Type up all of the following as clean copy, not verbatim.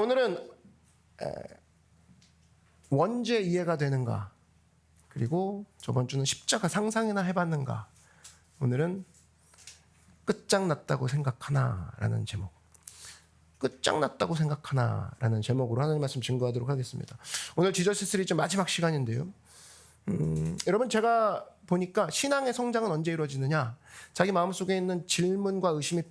오늘은 원죄 이해가 되는가, 그리고 저번 주는 십자가 상상이나 해봤는가, 오늘은 끝장났다고 생각하나 라는 제목, 끝장났다고 생각하나 라는 제목으로 하나님 말씀 증거하도록 하겠습니다. 오늘 지저스 시리즈 마지막 시간인데요, 여러분, 제가 보니까 신앙의 성장은 언제 이루어지느냐, 자기 마음속에 있는 질문과 의심이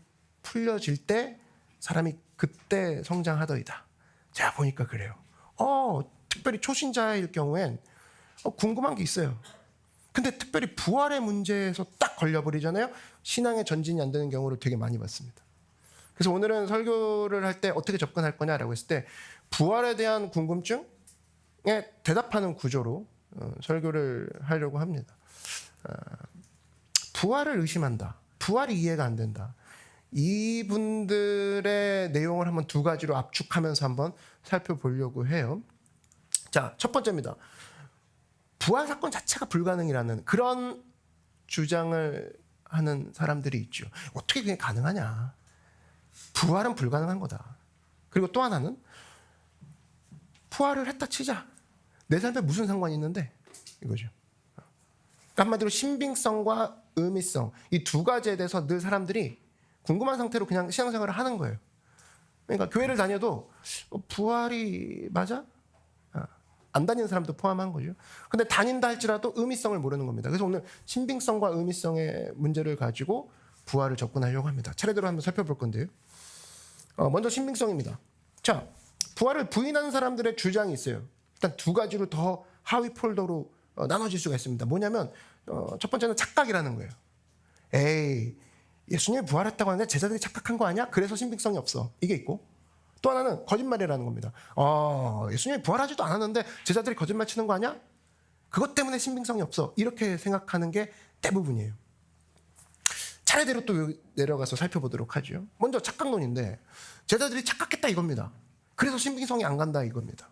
풀려질 때 사람이 그때 성장하더이다. 제가 보니까 그래요. 특별히 초신자일 경우엔 궁금한 게 있어요. 근데 특별히 부활의 문제에서 딱 걸려버리잖아요. 신앙의 전진이 안 되는 경우를 되게 많이 봤습니다. 그래서 오늘은 설교를 할 때 어떻게 접근할 거냐라고 했을 때, 부활에 대한 궁금증에 대답하는 구조로 설교를 하려고 합니다. 부활을 의심한다, 부활이 이해가 안 된다, 이분들의 내용을 한번 두 가지로 압축하면서 한번 살펴보려고 해요. 자, 첫 번째입니다. 부활 사건 자체가 불가능이라는 그런 주장을 하는 사람들이 있죠. 어떻게 그게 가능하냐, 부활은 불가능한 거다. 그리고 또 하나는, 부활을 했다 치자, 내 삶에 무슨 상관이 있는데, 이거죠. 그러니까 한마디로 신빙성과 의미성, 이 두 가지에 대해서 늘 사람들이 궁금한 상태로 그냥 신앙생활을 하는 거예요. 그러니까 교회를 다녀도 부활이 맞아? 안 다니는 사람도 포함한 거죠. 근데 다닌다 할지라도 의미성을 모르는 겁니다. 그래서 오늘 신빙성과 의미성의 문제를 가지고 부활을 접근하려고 합니다. 차례대로 한번 살펴볼 건데요. 먼저 신빙성입니다. 자, 부활을 부인하는 사람들의 주장이 있어요. 일단 두 가지로 더 하위 폴더로 나눠질 수가 있습니다. 뭐냐면 첫 번째는 착각이라는 거예요. 에이, 예수님이 부활했다고 하는데 제자들이 착각한 거 아니야? 그래서 신빙성이 없어. 이게 있고, 또 하나는 거짓말이라는 겁니다. 예수님이 부활하지도 않았는데 제자들이 거짓말 치는 거 아니야? 그것 때문에 신빙성이 없어. 이렇게 생각하는 게 대부분이에요. 차례대로 또 내려가서 살펴보도록 하죠. 먼저 착각론인데, 제자들이 착각했다 이겁니다. 그래서 신빙성이 안 간다 이겁니다.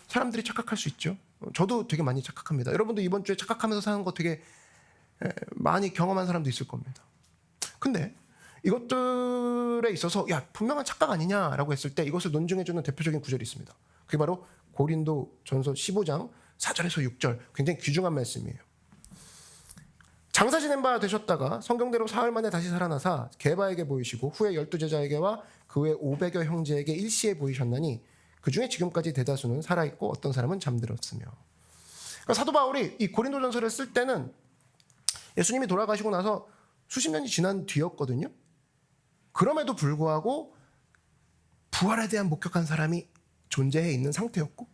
사람들이 착각할 수 있죠. 저도 되게 많이 착각합니다. 여러분도 이번 주에 착각하면서 사는 거 되게 많이 경험한 사람도 있을 겁니다. 근데 이것들에 있어서 분명한 착각 아니냐라고 했을 때 이것을 논증해주는 대표적인 구절이 있습니다. 그게 바로 고린도전서 15장 4절에서 6절, 굉장히 귀중한 말씀이에요. 장사 지낸 바 되셨다가 성경대로 사흘 만에 다시 살아나사 게바에게 보이시고 후에 12제자에게와 그 외 500여 형제에게 일시에 보이셨나니 그 중에 지금까지 대다수는 살아있고 어떤 사람은 잠들었으며. 그러니까 사도 바울이 이 고린도전서를 쓸 때는 예수님이 돌아가시고 나서 수십 년이 지난 뒤였거든요. 그럼에도 불구하고 부활에 대한 목격한 사람이 존재해 있는 상태였고,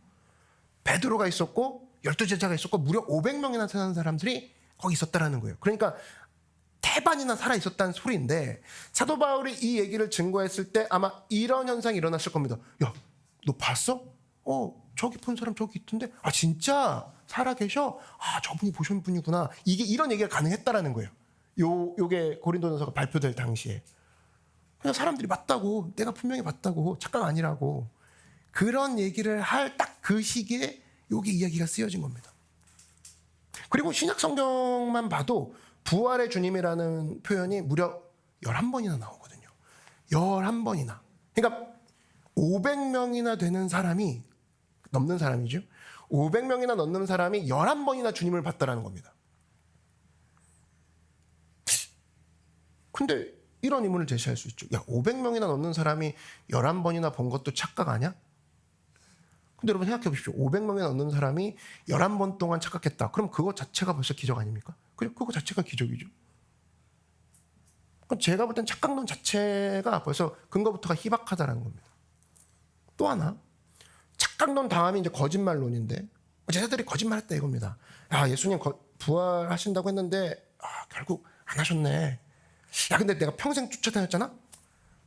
베드로가 있었고 12제자가 있었고 무려 500명이나 사는 사람들이 거기 있었다라는 거예요. 그러니까 태반이나 살아 있었다는 소리인데, 사도 바울이 이 얘기를 증거했을 때 아마 이런 현상이 일어났을 겁니다. 야, 너 봤어? 저기 본 사람 저기 있던데? 진짜 살아 계셔? 저분이 보신 분이구나. 이게 이런 얘기가 가능했다라는 거예요. 요게 고린도전서가 발표될 당시에. 그냥 사람들이 맞다고, 내가 분명히 봤다고, 착각 아니라고, 그런 얘기를 할 딱 그 시기에 요게 이야기가 쓰여진 겁니다. 그리고 신약 성경만 봐도 부활의 주님이라는 표현이 무려 11번이나 나오거든요. 11번이나. 그러니까 500명이나 되는 사람이, 넘는 사람이죠. 500명이나 넘는 사람이 11번이나 주님을 봤다라는 겁니다. 근데 이런 의문을 제시할 수 있죠. 500명이나 넘는 사람이 11번이나 본 것도 착각 아니야? 근데 여러분 생각해 보십시오. 500명이나 넘는 사람이 11번 동안 착각했다. 그럼 그거 자체가 벌써 기적 아닙니까? 그거 자체가 기적이죠. 그럼 제가 볼 땐 착각론 자체가 벌써 근거부터가 희박하다는 겁니다. 또 하나, 착각론 다음이 이제 거짓말론인데, 제자들이 거짓말했다 이겁니다. 예수님 부활하신다고 했는데 결국 안 하셨네. 근데 내가 평생 쫓아다녔잖아?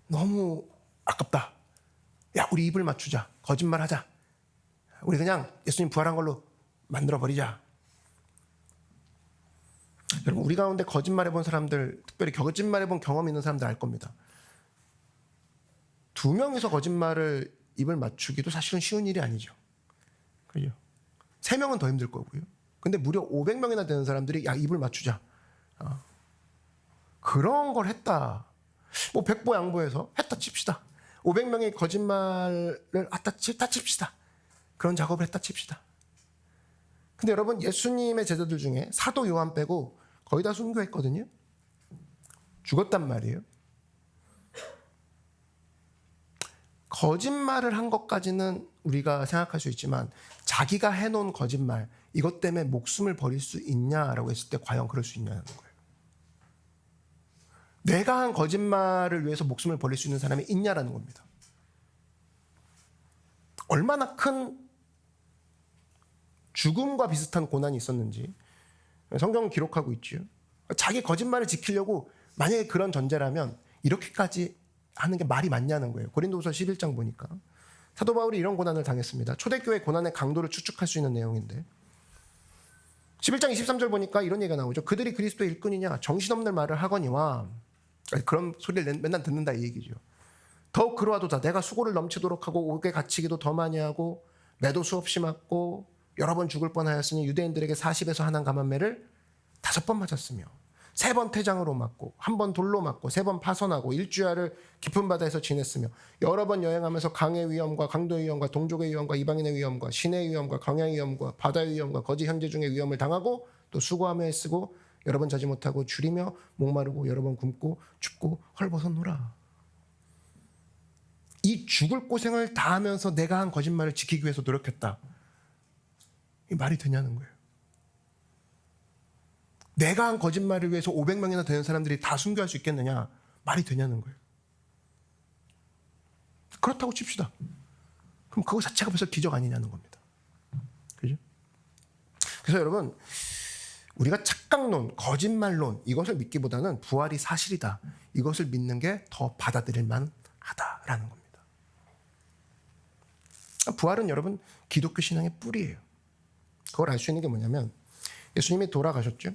너무 아깝다. 우리 입을 맞추자. 거짓말하자. 우리 그냥 예수님 부활한 걸로 만들어버리자. 여러분, 우리 가운데 거짓말해본 사람들, 특별히 거짓말해본 경험 있는 사람들 알 겁니다. 2명이서 거짓말을 입을 맞추기도 사실은 쉬운 일이 아니죠. 그죠? 3명은 더 힘들 거고요. 근데 무려 500명이나 되는 사람들이 입을 맞추자. 그런 걸 했다. 백보양보해서 했다 칩시다. 500명이 거짓말을 다 칩시다. 그런 작업을 했다 칩시다. 근데 여러분, 예수님의 제자들 중에 사도 요한 빼고 거의 다 순교했거든요. 죽었단 말이에요. 거짓말을 한 것까지는 우리가 생각할 수 있지만 자기가 해놓은 거짓말, 이것 때문에 목숨을 버릴 수 있냐라고 했을 때 과연 그럴 수 있냐는 거예요. 내가 한 거짓말을 위해서 목숨을 버릴 수 있는 사람이 있냐라는 겁니다. 얼마나 큰 죽음과 비슷한 고난이 있었는지 성경은 기록하고 있죠. 자기 거짓말을 지키려고 만약에 그런 전제라면 이렇게까지 하는 게 말이 맞냐는 거예요. 고린도후서 11장 보니까 사도 바울이 이런 고난을 당했습니다. 초대교회 고난의 강도를 추측할 수 있는 내용인데 11장 23절 보니까 이런 얘기가 나오죠. 그들이 그리스도의 일꾼이냐 정신없는 말을 하거니와, 그런 소리를 맨날 듣는다 이 얘기죠. 더욱 그러하도다 내가 수고를 넘치도록 하고 옥에 갇히기도 더 많이 하고 매도 수없이 맞고 여러 번 죽을 뻔하였으니 유대인들에게 40에서 한한 감한매를 5번 맞았으며 3번 태장으로 맞고 1번 돌로 맞고 3번 파선하고 일주야를 깊은 바다에서 지냈으며 여러 번 여행하면서 강의 위험과 강도의 위험과 동족의 위험과 이방인의 위험과 신의 위험과 광야의 위험과 바다의 위험과 거지 형제 중의 위험을 당하고 또 수고하며 애쓰고 여러 번 자지 못하고 줄이며 목마르고 여러 번 굶고 춥고 헐벗었노라. 이 죽을 고생을 다 하면서 내가 한 거짓말을 지키기 위해서 노력했다. 이 말이 되냐는 거예요. 내가 한 거짓말을 위해서 500명이나 되는 사람들이 다 순교할 수 있겠느냐? 말이 되냐는 거예요. 그렇다고 칩시다. 그럼 그거 자체가 벌써 기적 아니냐는 겁니다. 그죠? 그래서 여러분, 우리가 착각론, 거짓말론 이것을 믿기보다는 부활이 사실이다. 이것을 믿는 게 더 받아들일 만하다라는 겁니다. 부활은 여러분 기독교 신앙의 뿌리예요. 그걸 알 수 있는 게 뭐냐면 예수님이 돌아가셨죠.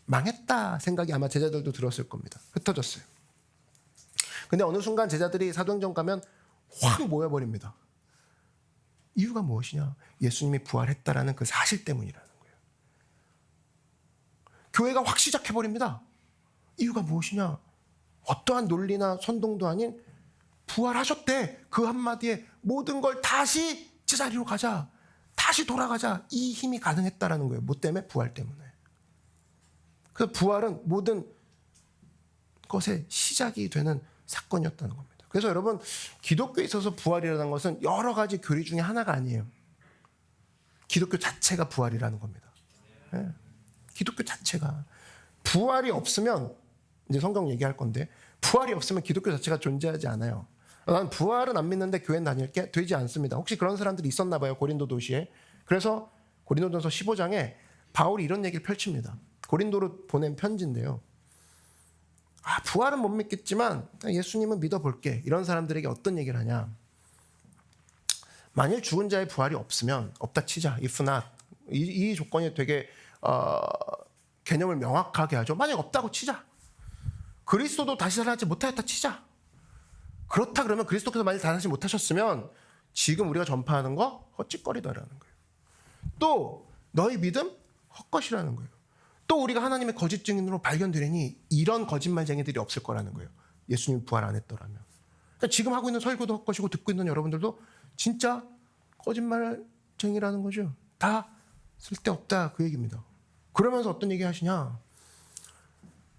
망했다 생각이 아마 제자들도 들었을 겁니다. 흩어졌어요. 근데 어느 순간 제자들이 사도행전 가면 확 모여버립니다. 이유가 무엇이냐? 예수님이 부활했다라는 그 사실 때문이라는 거예요. 교회가 확 시작해버립니다. 이유가 무엇이냐? 어떠한 논리나 선동도 아닌 부활하셨대. 그 한마디에 모든 걸 다시 제자리로 가자. 다시 돌아가자. 이 힘이 가능했다라는 거예요. 뭐 때문에? 부활 때문에. 그래서 부활은 모든 것의 시작이 되는 사건이었다는 겁니다. 그래서 여러분, 기독교에 있어서 부활이라는 것은 여러 가지 교리 중에 하나가 아니에요. 기독교 자체가 부활이라는 겁니다. 네. 기독교 자체가. 부활이 없으면, 이제 성경 얘기할 건데, 부활이 없으면 기독교 자체가 존재하지 않아요. 난 부활은 안 믿는데 교회 다닐게 되지 않습니다. 혹시 그런 사람들이 있었나 봐요. 고린도 도시에. 그래서 고린도전서 15장에 바울이 이런 얘기를 펼칩니다. 고린도로 보낸 편지인데요. 부활은 못 믿겠지만 예수님은 믿어볼게. 이런 사람들에게 어떤 얘기를 하냐. 만일 죽은 자의 부활이 없으면, 없다 치자. If not. 이 조건이 되게 개념을 명확하게 하죠. 만약 없다고 치자. 그리스도도 다시 살아나지 못하였다 치자. 그렇다 그러면 그리스도께서 만일 다시 못하셨으면 지금 우리가 전파하는 거 헛짓거리다라는 거예요. 또 너희 믿음 헛것이라는 거예요. 또 우리가 하나님의 거짓 증인으로 발견되려니 이런 거짓말쟁이들이 없을 거라는 거예요. 예수님이 부활 안 했더라면. 그러니까 지금 하고 있는 설교도 헛것이고 듣고 있는 여러분들도 진짜 거짓말쟁이라는 거죠. 다 쓸데없다 그 얘기입니다. 그러면서 어떤 얘기 하시냐.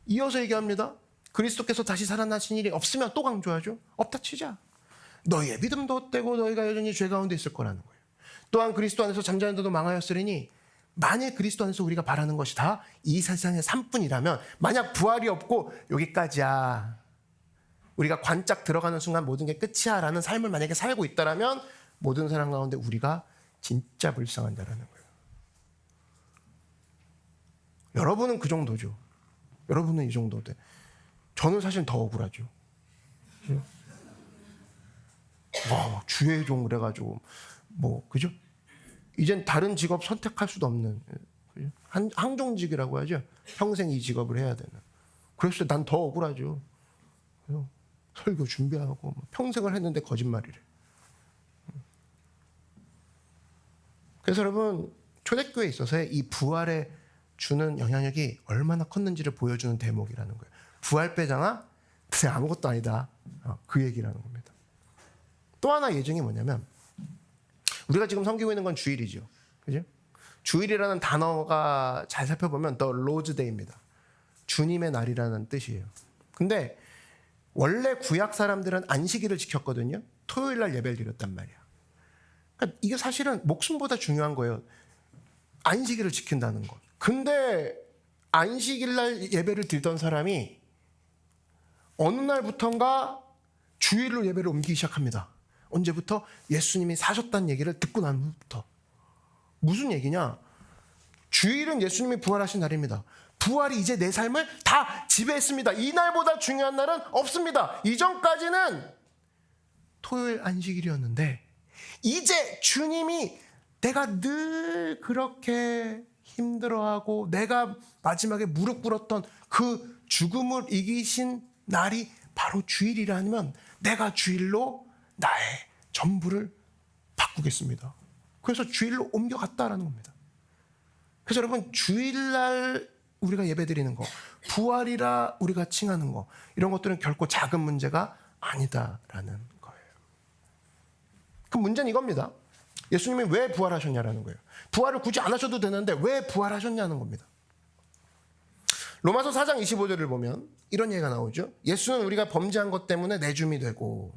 이어서 얘기합니다. 그리스도께서 다시 살아나신 일이 없으면 또 강조하죠. 없다 치자. 너희의 믿음도 헛되고 너희가 여전히 죄 가운데 있을 거라는 거예요. 또한 그리스도 안에서 잠자는 자도 망하였으리니 만일 그리스도 안에서 우리가 바라는 것이 다 이 세상의 삶뿐이라면, 만약 부활이 없고 여기까지야, 우리가 관짝 들어가는 순간 모든 게 끝이야 라는 삶을 만약에 살고 있다면 모든 사람 가운데 우리가 진짜 불쌍한 자라는 거예요. 여러분은 그 정도죠. 여러분은 이 정도 돼. 저는 사실 더 억울하죠. 주의 종 그래가지고 그죠? 이젠 다른 직업 선택할 수도 없는, 항종직이라고 하죠. 평생 이 직업을 해야 되는. 그랬을 때 난 더 억울하죠. 설교 준비하고 평생을 했는데 거짓말이래. 그래서 여러분, 초대교회에 있어서의 이 부활에 주는 영향력이 얼마나 컸는지를 보여주는 대목이라는 거예요. 부활 빼잖아? 그냥 아무것도 아니다. 그 얘기라는 겁니다. 또 하나 예증이 뭐냐면 우리가 지금 섬기고 있는 건 주일이죠. 그죠? 주일이라는 단어가 잘 살펴보면 The Lord's Day입니다. 주님의 날이라는 뜻이에요. 근데 원래 구약 사람들은 안식일을 지켰거든요. 토요일 날 예배를 드렸단 말이야. 그러니까 이게 사실은 목숨보다 중요한 거예요. 안식일을 지킨다는 것. 근데 안식일 날 예배를 드리던 사람이 어느 날부턴가 주일로 예배를 옮기기 시작합니다. 언제부터? 예수님이 사셨다는 얘기를 듣고 난 후부터. 무슨 얘기냐? 주일은 예수님이 부활하신 날입니다. 부활이 이제 내 삶을 다 지배했습니다. 이 날보다 중요한 날은 없습니다. 이전까지는 토요일 안식일이었는데 이제 주님이 내가 늘 그렇게 힘들어하고 내가 마지막에 무릎 꿇었던 그 죽음을 이기신 날이 바로 주일이라면 내가 주일로 나의 전부를 바꾸겠습니다. 그래서 주일로 옮겨갔다라는 겁니다. 그래서 여러분 주일날 우리가 예배드리는 거, 부활이라 우리가 칭하는 거, 이런 것들은 결코 작은 문제가 아니다라는 거예요. 그 문제는 이겁니다. 예수님이 왜 부활하셨냐라는 거예요. 부활을 굳이 안 하셔도 되는데 왜 부활하셨냐는 겁니다. 로마서 4장 25절을 보면 이런 얘기가 나오죠. 예수는 우리가 범죄한 것 때문에 내줌이 되고,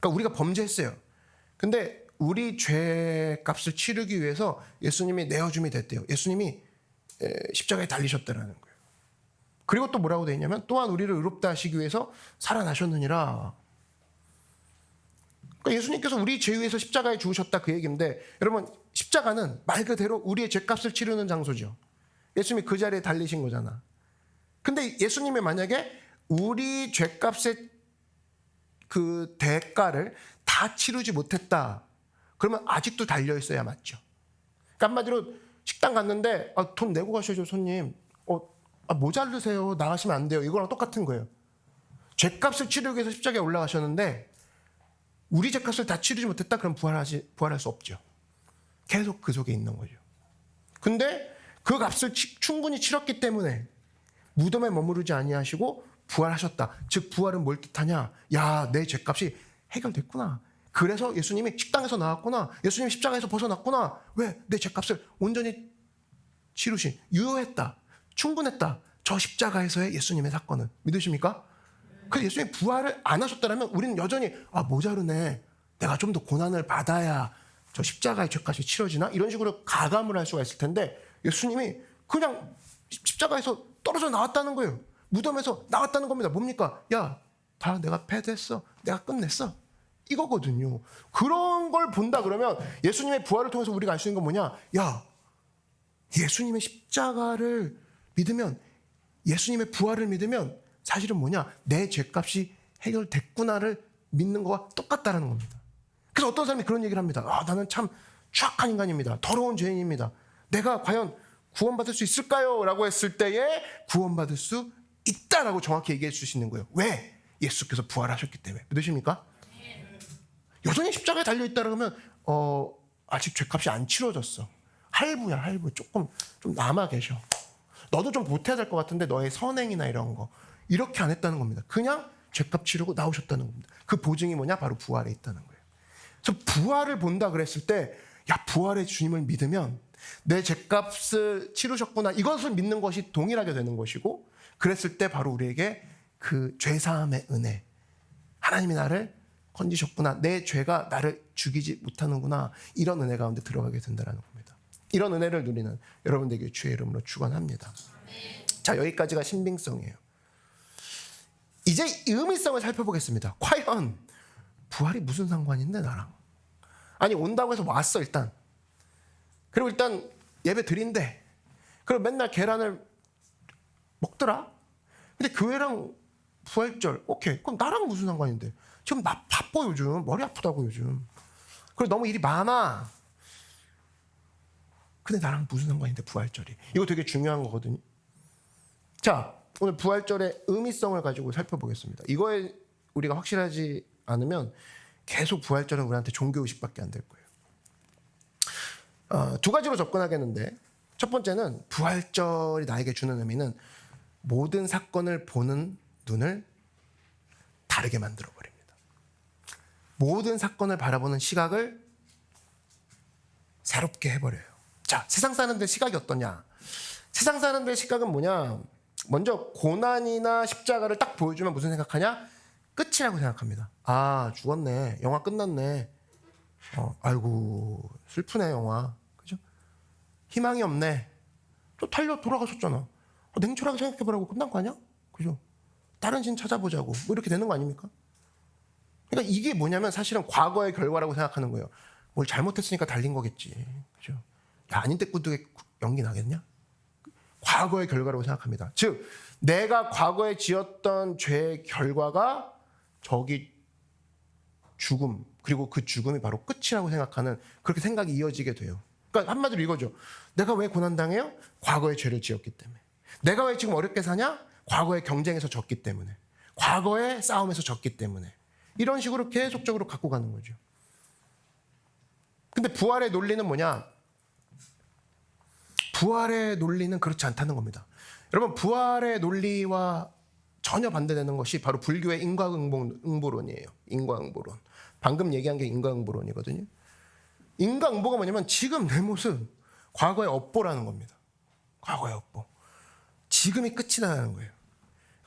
그러니까 우리가 범죄했어요. 근데 우리 죄값을 치르기 위해서 예수님이 내어줌이 됐대요. 예수님이 십자가에 달리셨다라는 거예요. 그리고 또 뭐라고 되어 있냐면 또한 우리를 의롭다 하시기 위해서 살아나셨느니라. 그러니까 예수님께서 우리 죄 위해서 십자가에 죽으셨다 그 얘기인데, 여러분 십자가는 말 그대로 우리의 죄값을 치르는 장소죠. 예수님이 그 자리에 달리신 거잖아. 근데 예수님이 만약에 우리 죄값의 그 대가를 다 치르지 못했다, 그러면 아직도 달려 있어야 맞죠. 그러니까 한마디로 식당 갔는데 돈 내고 가셔야죠 손님. 모자르세요. 나가시면 안 돼요. 이거랑 똑같은 거예요. 죄값을 치르기 위해서 십자가에 올라가셨는데 우리 죄값을 다 치르지 못했다, 그럼 부활할 수 없죠. 계속 그 속에 있는 거죠. 근데 그 값을 충분히 치렀기 때문에 무덤에 머무르지 아니하시고 부활하셨다. 즉 부활은 뭘 뜻하냐? 야, 내 죄값이 해결됐구나. 그래서 예수님이 식당에서 나왔구나. 예수님이 십자가에서 벗어났구나. 왜? 내 죄값을 온전히 치르신, 유효했다, 충분했다. 저 십자가에서의 예수님의 사건은. 믿으십니까? 그래서 예수님이 부활을 안 하셨다면 우리는 여전히 모자르네, 내가 좀 더 고난을 받아야 저 십자가의 죄값이 치러지나, 이런 식으로 가감을 할 수가 있을 텐데, 예수님이 그냥 십자가에서 떨어져 나왔다는 거예요. 무덤에서 나왔다는 겁니다. 뭡니까? 야, 다 내가 패했어, 내가 끝냈어, 이거거든요. 그런 걸 본다 그러면 예수님의 부활을 통해서 우리가 알 수 있는 건 뭐냐? 야, 예수님의 십자가를 믿으면, 예수님의 부활을 믿으면 사실은 뭐냐? 내 죄값이 해결됐구나를 믿는 거와 똑같다라는 겁니다. 그래서 어떤 사람이 그런 얘기를 합니다. 나는 참 추악한 인간입니다. 더러운 죄인입니다. 내가 과연 구원받을 수 있을까요? 라고 했을 때에 구원받을 수 있다라고 정확히 얘기해 주시는 거예요. 왜? 예수께서 부활하셨기 때문에. 믿으십니까? 여전히 십자가에 달려있다 그러면 아직 죄값이 안 치러졌어. 할부야, 할부. 조금 좀 남아 계셔. 너도 좀 보태야 될 것 같은데 너의 선행이나 이런 거 이렇게 안 했다는 겁니다. 그냥 죄값 치르고 나오셨다는 겁니다. 그 보증이 뭐냐? 바로 부활에 있다는 거예요. 그래서 부활을 본다 그랬을 때, 야, 부활의 주님을 믿으면 내 죄값을 치르셨구나, 이것을 믿는 것이 동일하게 되는 것이고, 그랬을 때 바로 우리에게 그 죄사함의 은혜, 하나님이 나를 건지셨구나, 내 죄가 나를 죽이지 못하는구나, 이런 은혜 가운데 들어가게 된다는 겁니다. 이런 은혜를 누리는 여러분들에게 주의 이름으로 축원합니다. 자, 여기까지가 신빙성이에요. 이제 의미성을 살펴보겠습니다. 과연 부활이 무슨 상관인데 나랑? 아니, 온다고 해서 왔어 일단. 그리고 일단 예배 드린대. 그리고 맨날 계란을 먹더라. 근데 교회랑 부활절, 오케이, 그럼 나랑 무슨 상관인데? 지금 나 바빠 요즘, 머리 아프다고 요즘. 그리고 너무 일이 많아. 근데 나랑 무슨 상관인데 부활절이? 이거 되게 중요한 거거든요. 자, 오늘 부활절의 의미성을 가지고 살펴보겠습니다. 이거에 우리가 확실하지 않으면 계속 부활절은 우리한테 종교의식밖에 안 될 거예요. 두 가지로 접근하겠는데, 첫 번째는 부활절이 나에게 주는 의미는 모든 사건을 보는 눈을 다르게 만들어 버립니다. 모든 사건을 바라보는 시각을 새롭게 해버려요. 자, 세상 사람들 시각이 어떠냐? 세상 사람들의 시각은 뭐냐? 먼저 고난이나 십자가를 딱 보여주면 무슨 생각하냐? 끝이라고 생각합니다. 아, 죽었네. 영화 끝났네. 아이고, 슬프네, 영화. 그죠? 희망이 없네. 또 달려 돌아가셨잖아. 냉철하게 생각해보라고 끝난 거 아니야? 그죠? 다른 신 찾아보자고. 뭐 이렇게 되는 거 아닙니까? 그러니까 이게 뭐냐면 사실은 과거의 결과라고 생각하는 거예요. 뭘 잘못했으니까 달린 거겠지. 그죠? 야, 아닌데 꾸두게 연기 나겠냐? 과거의 결과라고 생각합니다. 즉, 내가 과거에 지었던 죄의 결과가 저기 죽음, 그리고 그 죽음이 바로 끝이라고 생각하는 그렇게 생각이 이어지게 돼요. 그러니까 한마디로 이거죠. 내가 왜 고난당해요? 과거의 죄를 지었기 때문에. 내가 왜 지금 어렵게 사냐? 과거의 경쟁에서 졌기 때문에. 과거의 싸움에서 졌기 때문에. 이런 식으로 계속적으로 갖고 가는 거죠. 근데 부활의 논리는 뭐냐? 부활의 논리는 그렇지 않다는 겁니다. 여러분, 부활의 논리와 전혀 반대되는 것이 바로 불교의 인과응보론이에요. 인과응보론. 방금 얘기한 게 인과응보론이거든요. 인과응보가 뭐냐면 지금 내 모습, 과거의 업보라는 겁니다. 과거의 업보. 지금이 끝이다라는 거예요.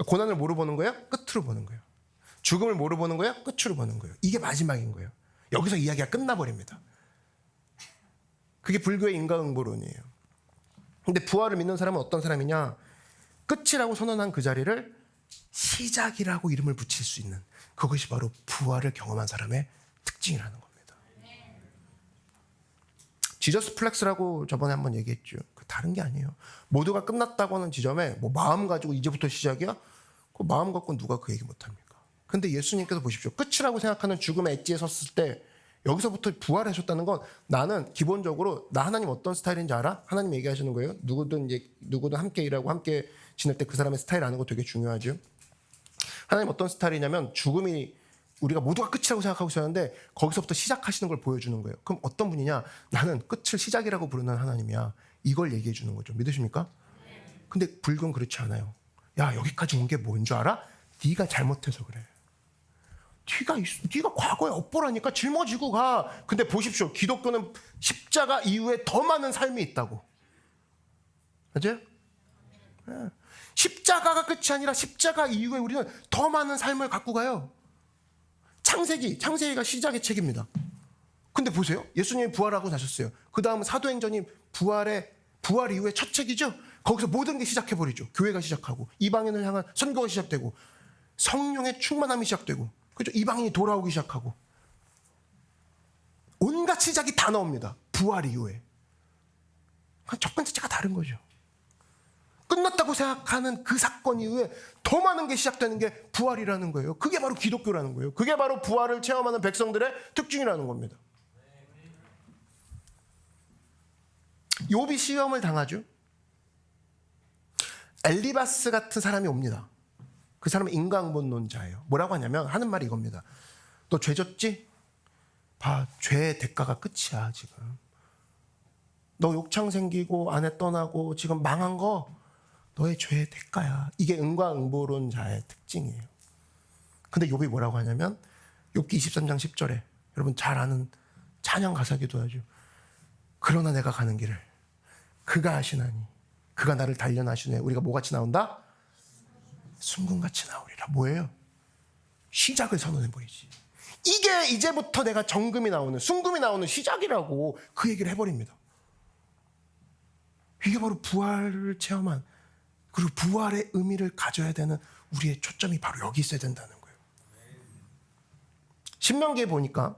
고난을 뭐로 보는 거예요? 끝으로 보는 거예요. 죽음을 뭐로 보는 거예요? 끝으로 보는 거예요. 이게 마지막인 거예요. 여기서 이야기가 끝나버립니다. 그게 불교의 인과응보론이에요. 근데 부활을 믿는 사람은 어떤 사람이냐? 끝이라고 선언한 그 자리를 시작이라고 이름을 붙일 수 있는, 그것이 바로 부활을 경험한 사람의 특징이라는 겁니다. 지저스 플렉스라고 저번에 한번 얘기했죠. 그 다른 게 아니에요. 모두가 끝났다고 하는 지점에 뭐 마음 가지고 이제부터 시작이야? 그 마음 갖고 누가 그 얘기 못합니까? 근데 예수님께서 보십시오. 끝이라고 생각하는 죽음의 엣지에 섰을 때 여기서부터 부활하셨다는 건, 나는 기본적으로 나 하나님 어떤 스타일인지 알아? 하나님 얘기하시는 거예요. 누구든 함께 일하고 함께 지낼 때 그 사람의 스타일 아는 거 되게 중요하죠. 하나님 어떤 스타일이냐면, 죽음이 우리가 모두가 끝이라고 생각하고 있었는데 거기서부터 시작하시는 걸 보여주는 거예요. 그럼 어떤 분이냐? 나는 끝을 시작이라고 부르는 하나님이야. 이걸 얘기해 주는 거죠. 믿으십니까? 근데 불교는 그렇지 않아요. 야, 여기까지 온 게 뭔 줄 알아? 네가 잘못해서 그래. 네가 과거에 업보라니까 짊어지고 가. 근데 보십시오. 기독교는 십자가 이후에 더 많은 삶이 있다고. 맞아요? 네. 십자가가 끝이 아니라 십자가 이후에 우리는 더 많은 삶을 갖고 가요. 창세기가 시작의 책입니다. 근데 보세요. 예수님이 부활하고 나셨어요. 그 다음은 사도행전이 부활 이후에 첫 책이죠. 거기서 모든 게 시작해버리죠. 교회가 시작하고, 이방인을 향한 선교가 시작되고, 성령의 충만함이 시작되고, 그죠? 이방인이 돌아오기 시작하고, 온갖 시작이 다 나옵니다. 부활 이후에. 접근 자체가 다른 거죠. 끝났다고 생각하는 그 사건 이후에 더 많은 게 시작되는 게 부활이라는 거예요. 그게 바로 기독교라는 거예요. 그게 바로 부활을 체험하는 백성들의 특징이라는 겁니다. 욥이 시험을 당하죠. 엘리바스 같은 사람이 옵니다. 그 사람은 인과응보론자예요. 뭐라고 하냐면, 하는 말이 이겁니다. 너 죄 졌지? 봐, 죄의 대가가 끝이야 지금. 너 욕창 생기고 아내 떠나고 지금 망한 거 너의 죄의 대가야. 이게 인과응보론자의 특징이에요. 근데 욥이 뭐라고 하냐면, 욥기 23장 10절에 여러분 잘 아는 찬양 가사기도 하죠. 그러나 내가 가는 길을 그가 아시나니 그가 나를 단련하시네. 우리가 뭐같이 나온다? 순금같이 나오리라. 뭐예요? 시작을 선언해버리지. 이게 이제부터 내가 순금이 나오는 시작이라고 그 얘기를 해버립니다. 이게 바로 부활을 체험한, 그리고 부활의 의미를 가져야 되는 우리의 초점이 바로 여기 있어야 된다는 거예요. 신명기에 보니까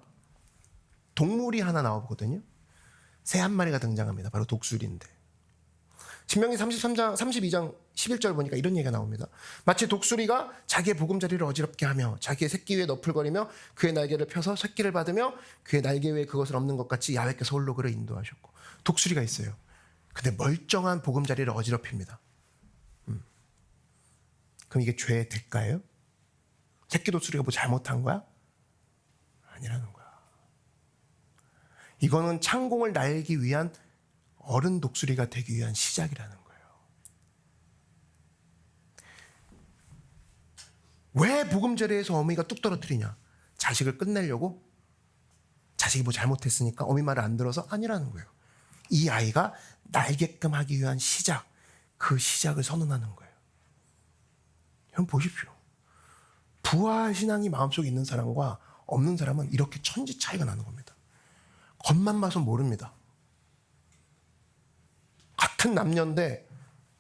동물이 하나 나오거든요. 새 한 마리가 등장합니다. 바로 독수리인데, 신명기 32장 11절 보니까 이런 얘기가 나옵니다. 마치 독수리가 자기의 보금자리를 어지럽게 하며 자기의 새끼 위에 너풀거리며 그의 날개를 펴서 새끼를 받으며 그의 날개 위에 그것을 엎는 것 같이 야훼께서 홀로 그를 인도하셨고. 독수리가 있어요. 근데 멀쩡한 보금자리를 어지럽힙니다. 그럼 이게 죄의 대가예요? 새끼 독수리가 뭐 잘못한 거야? 아니라는 거야. 이거는 창공을 날기 위한 어른 독수리가 되기 위한 시작이라는 거예요. 왜 보금자리에서 어미가 뚝 떨어뜨리냐? 자식을 끝내려고? 자식이 뭐 잘못했으니까 어미 말을 안 들어서? 아니라는 거예요. 이 아이가 날게끔 하기 위한 시작, 그 시작을 선언하는 거예요. 여러분 보십시오. 부활신앙이 마음속에 있는 사람과 없는 사람은 이렇게 천지 차이가 나는 겁니다. 겉만 봐서 모릅니다. 같은 남녀인데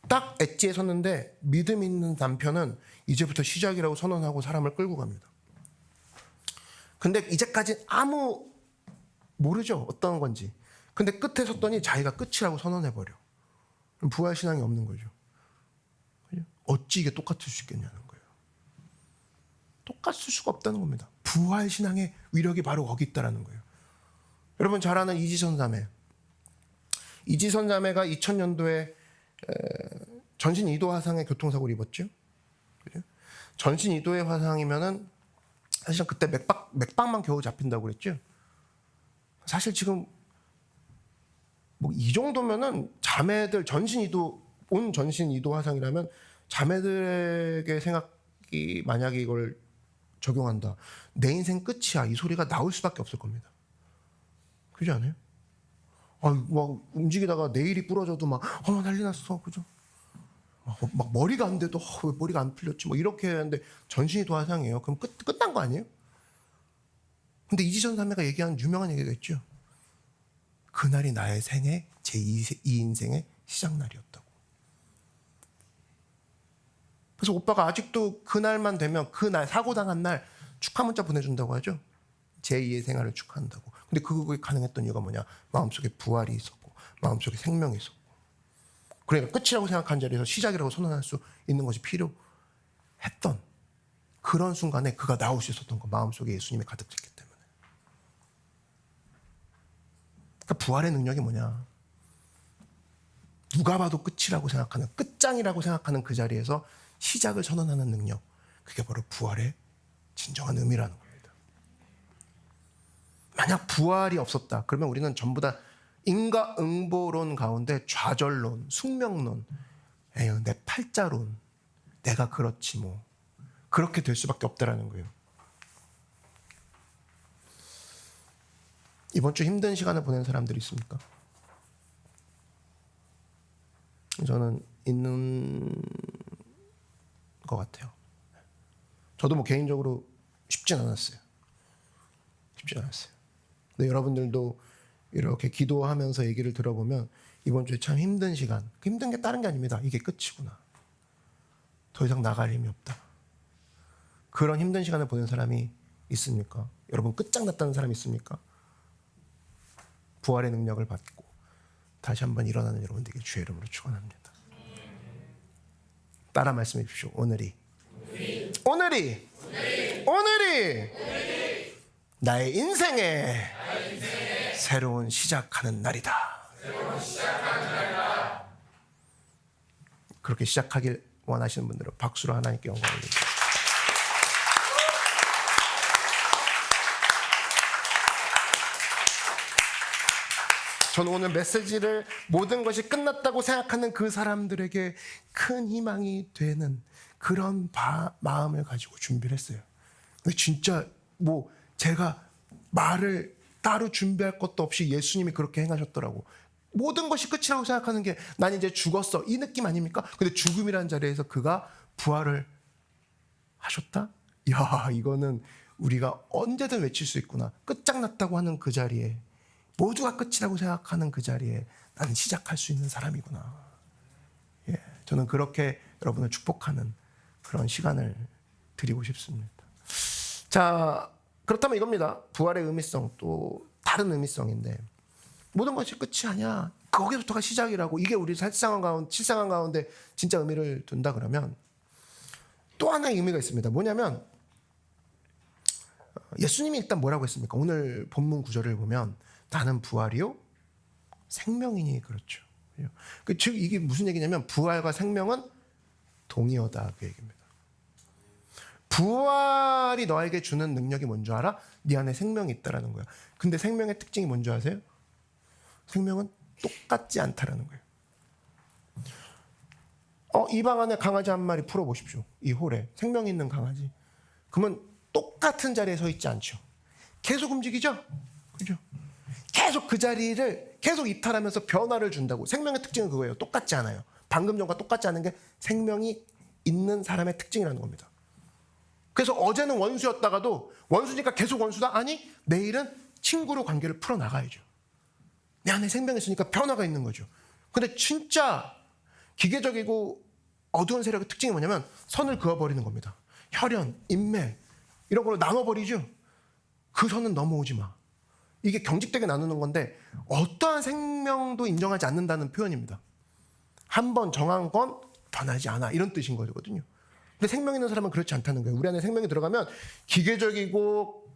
딱 엣지에 섰는데 믿음 있는 남편은 이제부터 시작이라고 선언하고 사람을 끌고 갑니다. 근데 이제까지 아무 모르죠, 어떤 건지. 근데 끝에 섰더니 자기가 끝이라고 선언해버려. 그럼 부활신앙이 없는 거죠. 어찌 이게 똑같을 수 있겠냐는 거예요. 똑같을 수가 없다는 겁니다. 부활신앙의 위력이 바로 거기 있다는 거예요. 여러분 잘 아는 이지선 자매. 이지선 자매가 2000년도에 전신 2도 화상의 교통사고를 입었죠. 전신 2도의 화상이면은 사실 그때 맥박만 겨우 잡힌다고 그랬죠. 사실 지금 뭐 이 정도면은 자매들 전신 2도 화상이라면 자매들에게 생각이 만약에 이걸 적용한다. 내 인생 끝이야. 이 소리가 나올 수밖에 없을 겁니다. 그렇지 않아요? 막 움직이다가 내일이 부러져도 막 난리 났어. 그죠? 막 머리가 안 돼도 왜 머리가 안 풀렸지? 뭐 이렇게 하는데 전신이 도화상이에요. 그럼 끝난 거 아니에요? 근데 이지선 자매가 얘기한 유명한 얘기가 있죠. 그날이 나의 생애 제2 인생의 시작날이었다고. 그래서 오빠가 아직도 그날만 되면 그날 사고 당한 날 축하 문자 보내준다고 하죠. 제2의 생활을 축하한다고. 근데 그게 가능했던 이유가 뭐냐? 마음속에 부활이 있었고 마음속에 생명이 있었고. 그러니까 끝이라고 생각한 자리에서 시작이라고 선언할 수 있는 것이 필요했던 그런 순간에 그가 나올 수 있었던 거. 마음속에 예수님이 가득 찼기 때문에. 그러니까 부활의 능력이 뭐냐? 누가 봐도 끝이라고 생각하는, 끝장이라고 생각하는 그 자리에서 시작을 선언하는 능력. 그게 바로 부활의 진정한 의미라는 겁니다. 만약 부활이 없었다. 그러면 우리는 전부 다 인과응보론 가운데 좌절론, 숙명론, 내 팔자론, 내가 그렇지 뭐 그렇게 될 수밖에 없다라는 거예요. 이번 주 힘든 시간을 보낸 사람들이 있습니까? 저는 있는 것 같아요. 저도 뭐 개인적으로 쉽진 않았어요. 근데 여러분들도 이렇게 기도하면서 얘기를 들어보면 이번 주에 참 힘든 시간, 힘든 게 다른 게 아닙니다. 이게 끝이구나. 더 이상 나갈 힘이 없다. 그런 힘든 시간을 보낸 사람이 있습니까? 여러분 끝장났다는 사람이 있습니까? 부활의 능력을 받고 다시 한번 일어나는 여러분들에게 주의 이름으로 축원합니다. 따라 말씀해 주십시오. 오늘이 나의 인생의 새로운 시작하는 날이다. 그렇게 시작하길 원하시는 분들은 박수로 하나님께 영광을 드립니다. 저는 오늘 메시지를 모든 것이 끝났다고 생각하는 그 사람들에게 큰 희망이 되는 그런 마음을 가지고 준비를 했어요. 근데 진짜 뭐 제가 말을 따로 준비할 것도 없이 예수님이 그렇게 행하셨더라고. 모든 것이 끝이라고 생각하는 게 난 이제 죽었어. 이 느낌 아닙니까? 근데 죽음이라는 자리에서 그가 부활을 하셨다? 야, 이거는 우리가 언제든 외칠 수 있구나. 끝장났다고 하는 그 자리에, 모두가 끝이라고 생각하는 그 자리에 나는 시작할 수 있는 사람이구나. 예, 저는 그렇게 여러분을 축복하는 그런 시간을 드리고 싶습니다. 자, 그렇다면 이겁니다. 부활의 의미성, 또 다른 의미성인데, 모든 것이 끝이 아니야. 거기서부터가 시작이라고. 이게 우리 실상한 가운데 진짜 의미를 둔다 그러면 또 하나의 의미가 있습니다. 뭐냐면 예수님이 일단 뭐라고 했습니까? 오늘 본문 구절을 보면 나는 부활이요 생명이니. 그렇죠. 즉 이게 무슨 얘기냐면 부활과 생명은 동의어다, 그 얘기입니다. 부활이 너에게 주는 능력이 뭔 줄 알아? 네 안에 생명이 있다라는 거야. 근데 생명의 특징이 뭔 줄 아세요? 생명은 똑같지 않다라는 거예요. 이 방 안에 강아지 한 마리 풀어보십시오. 이 홀에 생명 있는 강아지. 그러면 똑같은 자리에 서 있지 않죠. 계속 움직이죠. 그죠? 계속 그 자리를 계속 이탈하면서 변화를 준다고. 생명의 특징은 그거예요. 똑같지 않아요. 방금 전과 똑같지 않은 게 생명이 있는 사람의 특징이라는 겁니다. 그래서 어제는 원수였다가도 원수니까 계속 원수다? 아니, 내일은 친구로 관계를 풀어나가야죠. 내 안에 생명이 있으니까 변화가 있는 거죠. 근데 진짜 기계적이고 어두운 세력의 특징이 뭐냐면 선을 그어버리는 겁니다. 혈연, 인맥 이런 걸로 나눠버리죠. 그 선은 넘어오지 마. 이게 경직되게 나누는 건데 어떠한 생명도 인정하지 않는다는 표현입니다. 한 번 정한 건 변하지 않아 이런 뜻인 거거든요. 근데 생명 있는 사람은 그렇지 않다는 거예요. 우리 안에 생명이 들어가면 기계적이고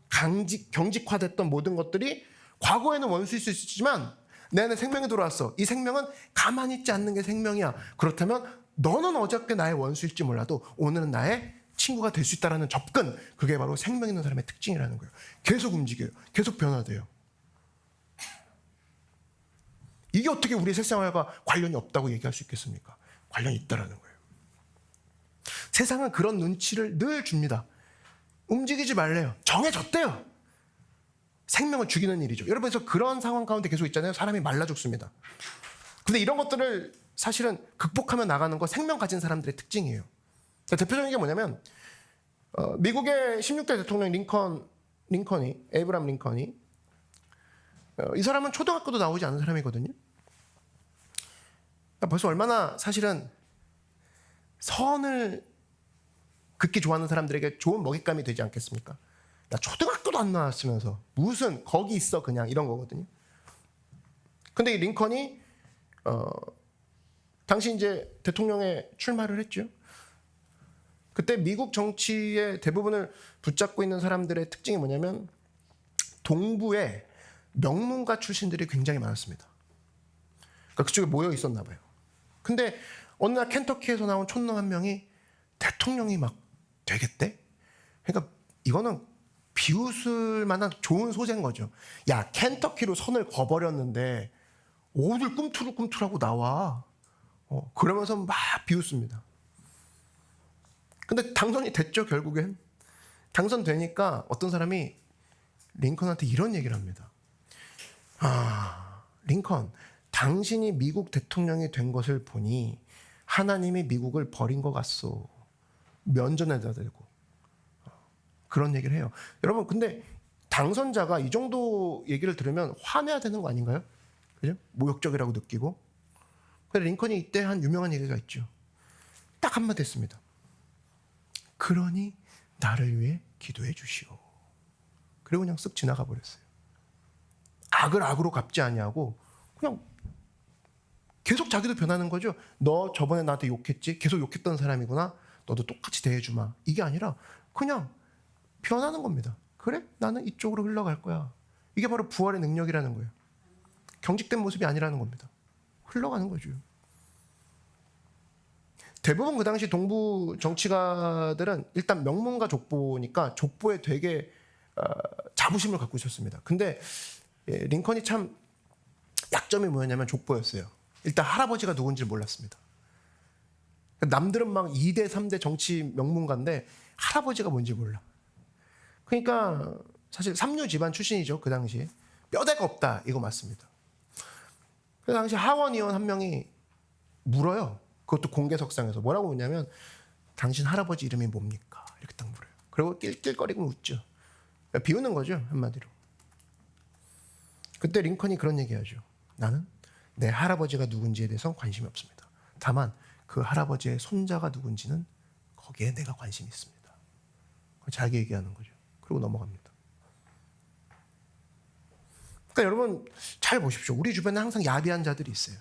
경직화됐던 모든 것들이 과거에는 원수일 수 있지만 내 안에 생명이 들어왔어. 이 생명은 가만히 있지 않는 게 생명이야. 그렇다면 너는 어저께 나의 원수일지 몰라도 오늘은 나의 친구가 될 수 있다는 접근, 그게 바로 생명 있는 사람의 특징이라는 거예요. 계속 움직여요. 계속 변화돼요. 이게 어떻게 우리의 실생활과 관련이 없다고 얘기할 수 있겠습니까? 관련이 있다라는 거예요. 세상은 그런 눈치를 늘 줍니다. 움직이지 말래요. 정해졌대요. 생명을 죽이는 일이죠. 여러분, 그래서 그런 상황 가운데 계속 있잖아요. 사람이 말라 죽습니다. 근데 이런 것들을 사실은 극복하며 나가는 거 생명 가진 사람들의 특징이에요. 대표적인 게 뭐냐면 미국의 16대 대통령 에이브람 링컨이 이 사람은 초등학교도 나오지 않은 사람이거든요. 벌써 얼마나 사실은 선을 긋기 좋아하는 사람들에게 좋은 먹잇감이 되지 않겠습니까? 나 초등학교도 안 나왔으면서 무슨 거기 있어 그냥 이런 거거든요. 근데 이 링컨이 당시 이제 대통령에 출마를 했죠. 그때 미국 정치의 대부분을 붙잡고 있는 사람들의 특징이 뭐냐면 동부에 명문가 출신들이 굉장히 많았습니다. 그러니까 그쪽에 모여 있었나 봐요. 근데 어느 날 켄터키에서 나온 촌놈 한 명이 대통령이 막 되겠대? 그러니까 이거는 비웃을 만한 좋은 소재인 거죠. 야, 켄터키로 선을 거버렸는데 어딜 꿈틀꿈틀하고 나와. 그러면서 막 비웃습니다. 근데 당선이 됐죠, 결국엔. 당선되니까 어떤 사람이 링컨한테 이런 얘기를 합니다. 링컨, 당신이 미국 대통령이 된 것을 보니 하나님이 미국을 버린 것 같소. 면전에다 대고 그런 얘기를 해요. 여러분, 근데 당선자가 이 정도 얘기를 들으면 화내야 되는 거 아닌가요? 그죠? 모욕적이라고 느끼고. 그래서 링컨이 이때 한 유명한 얘기가 있죠. 딱 한마디 했습니다. 그러니 나를 위해 기도해 주시오. 그리고 그냥 쓱 지나가 버렸어요. 악을 악으로 갚지 아니하고 그냥 계속 자기도 변하는 거죠. 너 저번에 나한테 욕했지? 계속 욕했던 사람이구나. 너도 똑같이 대해주마. 이게 아니라 그냥 변하는 겁니다. 그래? 나는 이쪽으로 흘러갈 거야. 이게 바로 부활의 능력이라는 거예요. 경직된 모습이 아니라는 겁니다. 흘러가는 거죠. 대부분 그 당시 동부 정치가들은 일단 명문가 족보니까 족보에 되게 자부심을 갖고 있었습니다. 근데 링컨이 참 약점이 뭐였냐면 족보였어요. 일단 할아버지가 누군지 몰랐습니다. 남들은 막 2대, 3대 정치 명문가인데 할아버지가 뭔지 몰라. 그러니까 사실 삼류 집안 출신이죠. 그 당시에. 뼈대가 없다. 이거 맞습니다. 그 당시 하원 의원 한 명이 물어요. 그것도 공개석상에서. 뭐라고 묻냐면 당신 할아버지 이름이 뭡니까? 이렇게 딱 물어요. 그리고 낄낄거리고 웃죠. 비우는 거죠. 한마디로. 그때 링컨이 그런 얘기하죠. 나는 내 할아버지가 누군지에 대해서 관심이 없습니다. 다만 그 할아버지의 손자가 누군지는 거기에 내가 관심이 있습니다. 자기 얘기하는 거죠. 그리고 넘어갑니다. 그러니까 여러분 잘 보십시오. 우리 주변에 항상 야비한 자들이 있어요.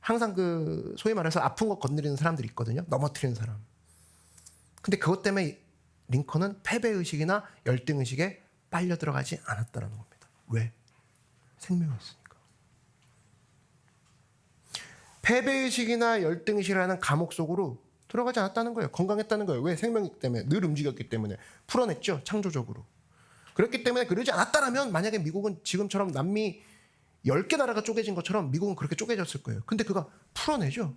항상 그 소위 말해서 아픈 거 건드리는 사람들이 있거든요. 넘어뜨리는 사람. 근데 그것 때문에 링컨은 패배의식이나 열등의식에 빨려 들어가지 않았다는 겁니다. 왜? 생명이 있으니까. 패배의식이나 열등의식이라는 감옥 속으로 들어가지 않았다는 거예요. 건강했다는 거예요. 왜? 생명이기 때문에. 늘 움직였기 때문에. 풀어냈죠. 창조적으로. 그렇기 때문에 그러지 않았다면 만약에 미국은 지금처럼 남미 10개 나라가 쪼개진 것처럼 미국은 그렇게 쪼개졌을 거예요. 근데 그가 풀어내죠.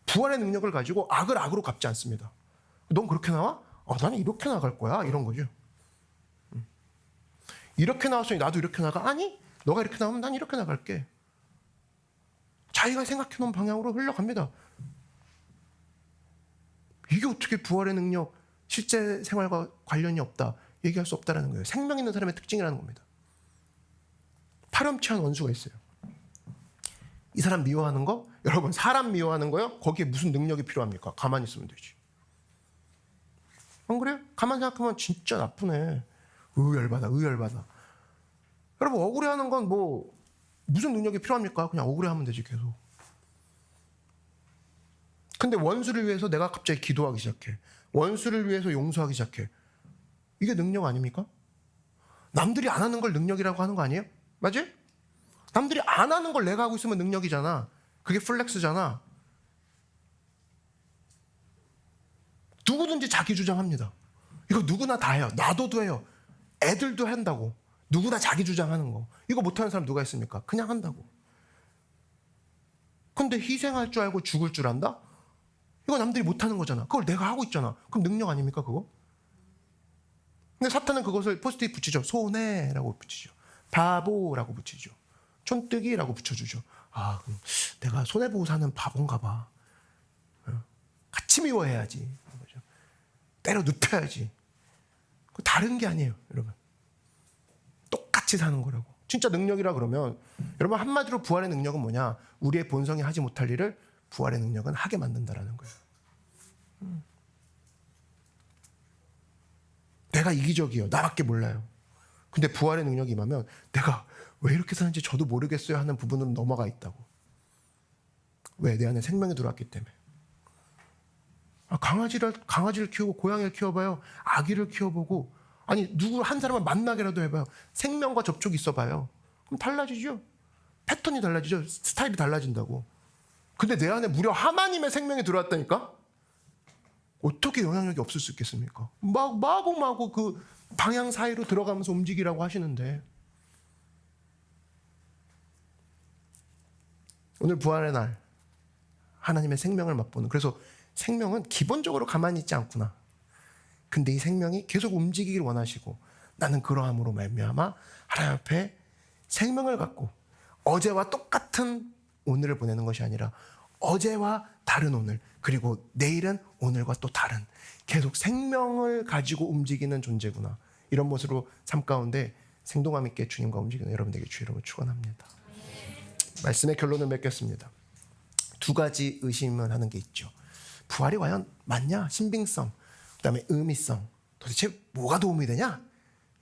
부활의 능력을 가지고 악을 악으로 갚지 않습니다. 넌 그렇게 나와? 나는 이렇게 나갈 거야. 이런 거죠. 이렇게 나왔으니 나도 이렇게 나가. 아니, 너가 이렇게 나오면 난 이렇게 나갈게. 자기가 생각해놓은 방향으로 흘러갑니다. 이게 어떻게 부활의 능력, 실제 생활과 관련이 없다 얘기할 수 없다라는 거예요. 생명 있는 사람의 특징이라는 겁니다. 파렴치한 원수가 있어요. 이 사람 미워하는 거, 여러분 사람 미워하는 거요? 거기에 무슨 능력이 필요합니까? 가만히 있으면 되지. 안 그래요? 가만히 생각하면 진짜 나쁘네. 열받아. 여러분 억울해하는 건 뭐 무슨 능력이 필요합니까? 그냥 억울해하면 되지 계속. 근데 원수를 위해서 내가 갑자기 기도하기 시작해. 원수를 위해서 용서하기 시작해. 이게 능력 아닙니까? 남들이 안 하는 걸 능력이라고 하는 거 아니에요? 맞아요? 남들이 안 하는 걸 내가 하고 있으면 능력이잖아. 그게 플렉스잖아. 누구든지 자기 주장합니다. 이거 누구나 다 해요. 나도 해요. 애들도 한다고. 누구나 자기 주장하는 거. 이거 못하는 사람 누가 있습니까? 그냥 한다고. 근데 희생할 줄 알고 죽을 줄 안다? 이거 남들이 못하는 거잖아. 그걸 내가 하고 있잖아. 그럼 능력 아닙니까 그거? 근데 사탄은 그것을 포스트잇 붙이죠. 손해라고 붙이죠. 바보라고 붙이죠. 촌뜨기라고 붙여주죠. 아, 그럼 내가 손해보고 사는 바본가 봐. 같이 미워해야지. 때려 눕혀야지. 다른 게 아니에요, 여러분. 똑같이 사는 거라고. 진짜 능력이라 그러면 여러분 한마디로 부활의 능력은 뭐냐? 우리의 본성이 하지 못할 일을 부활의 능력은 하게 만든다라는 거예요. 내가 이기적이에요. 나밖에 몰라요. 근데 부활의 능력이 임하면 내가 왜 이렇게 사는지 저도 모르겠어요 하는 부분으로 넘어가 있다고. 왜? 내 안에 생명이 들어왔기 때문에. 강아지를 키우고 고양이를 키워봐요. 아기를 키워보고 아니 누구 한 사람을 만나게라도 해봐요. 생명과 접촉이 있어봐요. 그럼 달라지죠. 패턴이 달라지죠. 스타일이 달라진다고. 근데 내 안에 무려 하나님의 생명이 들어왔다니까? 어떻게 영향력이 없을 수 있겠습니까? 마구 그 방향 사이로 들어가면서 움직이라고 하시는데 오늘 부활의 날 하나님의 생명을 맛보는, 그래서 생명은 기본적으로 가만히 있지 않구나. 근데 이 생명이 계속 움직이길 원하시고 나는 그러함으로 말미암아 하나님 앞에 생명을 갖고 어제와 똑같은 오늘을 보내는 것이 아니라 어제와 다른 오늘, 그리고 내일은 오늘과 또 다른 계속 생명을 가지고 움직이는 존재구나. 이런 모습으로 삶 가운데 생동감 있게 주님과 움직이는 여러분에게 주의 이름을 축원합니다. 말씀의 결론을 맺겠습니다. 두 가지 의심을 하는 게 있죠. 부활이 과연 맞냐? 신빙성, 그다음에 의미성. 도대체 뭐가 도움이 되냐?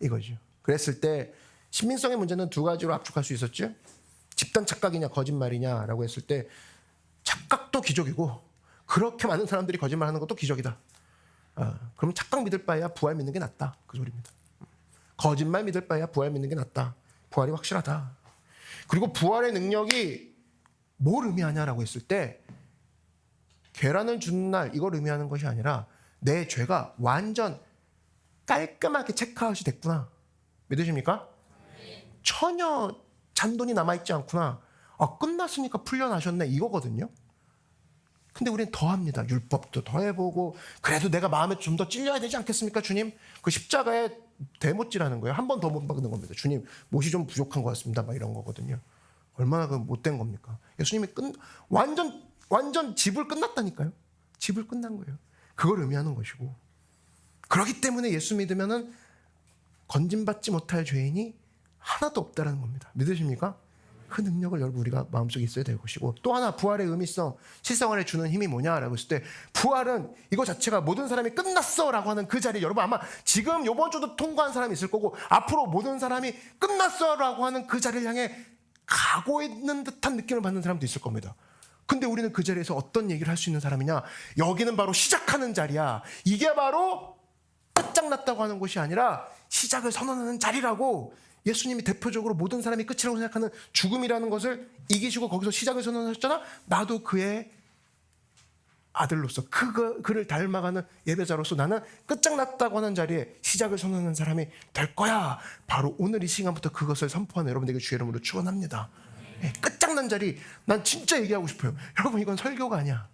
이거죠. 그랬을 때 신빙성의 문제는 두 가지로 압축할 수 있었죠. 집단 착각이냐 거짓말이냐라고 했을 때 착각도 기적이고 그렇게 많은 사람들이 거짓말하는 것도 기적이다. 그럼 착각 믿을 바에야 부활 믿는 게 낫다. 그 소리입니다. 거짓말 믿을 바에야 부활 믿는 게 낫다. 부활이 확실하다. 그리고 부활의 능력이 뭘 의미하냐라고 했을 때 계란을 주는 날 이걸 의미하는 것이 아니라 내 죄가 완전 깔끔하게 체크아웃이 됐구나. 믿으십니까? 전혀 잔돈이 남아있지 않구나. 끝났으니까 풀려나셨네 이거거든요. 근데 우리는 더합니다. 율법도 더해보고 그래도 내가 마음에 좀 더 찔려야 되지 않겠습니까 주님? 그 십자가에 대못질하는 거예요. 한 번 더 못 박는 겁니다. 주님 못이 좀 부족한 것 같습니다. 막 이런 거거든요. 얼마나 그 못된 겁니까? 예수님이 완전 집을 끝났다니까요. 집을 끝난 거예요. 그걸 의미하는 것이고, 그렇기 때문에 예수 믿으면은 건진받지 못할 죄인이 하나도 없다라는 겁니다. 믿으십니까? 그 능력을 여러분 우리가 마음속에 있어야 될 것이고, 또 하나 부활의 의미성, 실생활에 주는 힘이 뭐냐라고 했을 때 부활은 이거 자체가 모든 사람이 끝났어라고 하는 그 자리, 여러분 아마 지금 이번 주도 통과한 사람이 있을 거고 앞으로 모든 사람이 끝났어라고 하는 그 자리를 향해 가고 있는 듯한 느낌을 받는 사람도 있을 겁니다. 근데 우리는 그 자리에서 어떤 얘기를 할 수 있는 사람이냐? 여기는 바로 시작하는 자리야. 이게 바로 끝장났다고 하는 것이 아니라 시작을 선언하는 자리라고. 예수님이 대표적으로 모든 사람이 끝이라고 생각하는 죽음이라는 것을 이기시고 거기서 시작을 선언하셨잖아. 나도 그의 아들로서 그를 닮아가는 예배자로서 나는 끝장났다고 하는 자리에 시작을 선언하는 사람이 될 거야. 바로 오늘 이 시간부터 그것을 선포하는 여러분에게 주의 이름으로 축원합니다. 끝장난 자리, 난 진짜 얘기하고 싶어요. 여러분 이건 설교가 아니야.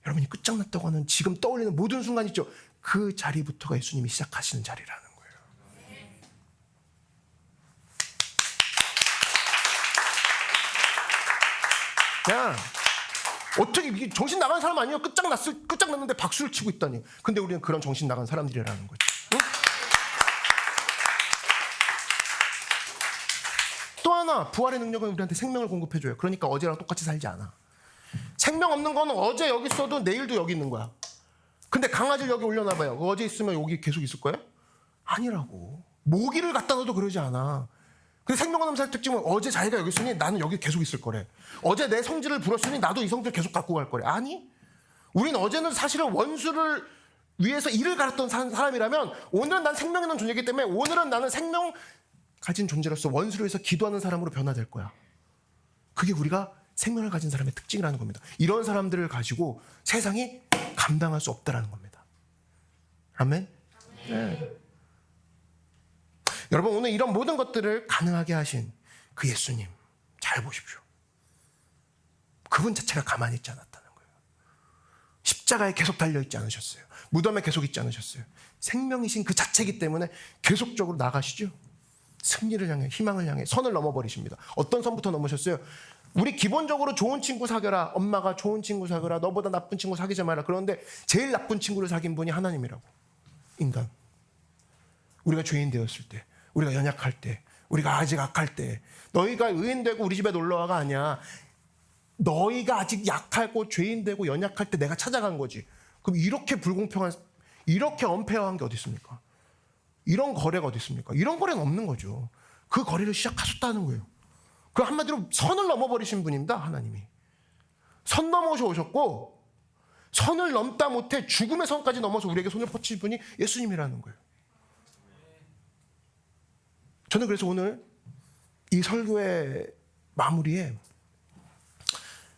여러분이 끝장났다고 하는 지금 떠올리는 모든 순간 있죠. 그 자리부터가 예수님이 시작하시는 자리라는 거예요. 그냥 어떻게 이게 정신 나간 사람 아니에요? 끝장났는데 박수를 치고 있다니. 근데 우리는 그런 정신 나간 사람들이라는 거죠. 응? 또 하나, 부활의 능력은 우리한테 생명을 공급해줘요. 그러니까 어제랑 똑같이 살지 않아. 생명 없는 거는 어제 여기 있어도 내일도 여기 있는 거야. 근데 강아지를 여기 올려놔봐요. 어제 있으면 여기 계속 있을 거예요? 아니라고. 모기를 갖다 넣어도 그러지 않아. 근데 생명 없는 사람의 특징은 어제 자기가 여기 있으니 나는 여기 계속 있을 거래. 어제 내 성질을 부렸으니 나도 이 성질 계속 갖고 갈 거래. 아니, 우린 어제는 사실은 원수를 위해서 이를 갈았던 사람이라면 오늘은 난 생명 있는 존재이기 때문에 오늘은 나는 생명 가진 존재로서 원수를 위해서 기도하는 사람으로 변화될 거야. 그게 우리가 생명을 가진 사람의 특징이라는 겁니다. 이런 사람들을 가지고 세상이 감당할 수 없다라는 겁니다. 아멘? 네. 여러분, 오늘 이런 모든 것들을 가능하게 하신 그 예수님 잘 보십시오. 그분 자체가 가만히 있지 않았다는 거예요. 십자가에 계속 달려있지 않으셨어요. 무덤에 계속 있지 않으셨어요. 생명이신 그 자체이기 때문에 계속적으로 나가시죠. 승리를 향해, 희망을 향해 선을 넘어버리십니다. 어떤 선부터 넘으셨어요? 우리 기본적으로 좋은 친구 사귀어라. 엄마가 좋은 친구 사귀어라. 너보다 나쁜 친구 사귀지 마라. 그런데 제일 나쁜 친구를 사귄 분이 하나님이라고. 인간. 우리가 죄인 되었을 때, 우리가 연약할 때, 우리가 아직 악할 때, 너희가 의인 되고 우리 집에 놀러와가 아니야. 너희가 아직 약하고 죄인 되고 연약할 때 내가 찾아간 거지. 그럼 이렇게 불공평한, 이렇게 언페어한 게 어디 있습니까? 이런 거래가 어디 있습니까? 이런 거래는 없는 거죠. 그 거래를 시작하셨다는 거예요. 그 한마디로 선을 넘어버리신 분입니다. 하나님이. 선 넘어서 오셨고 선을 넘다 못해 죽음의 선까지 넘어서 우리에게 손을 뻗친 분이 예수님이라는 거예요. 저는 그래서 오늘 이 설교의 마무리에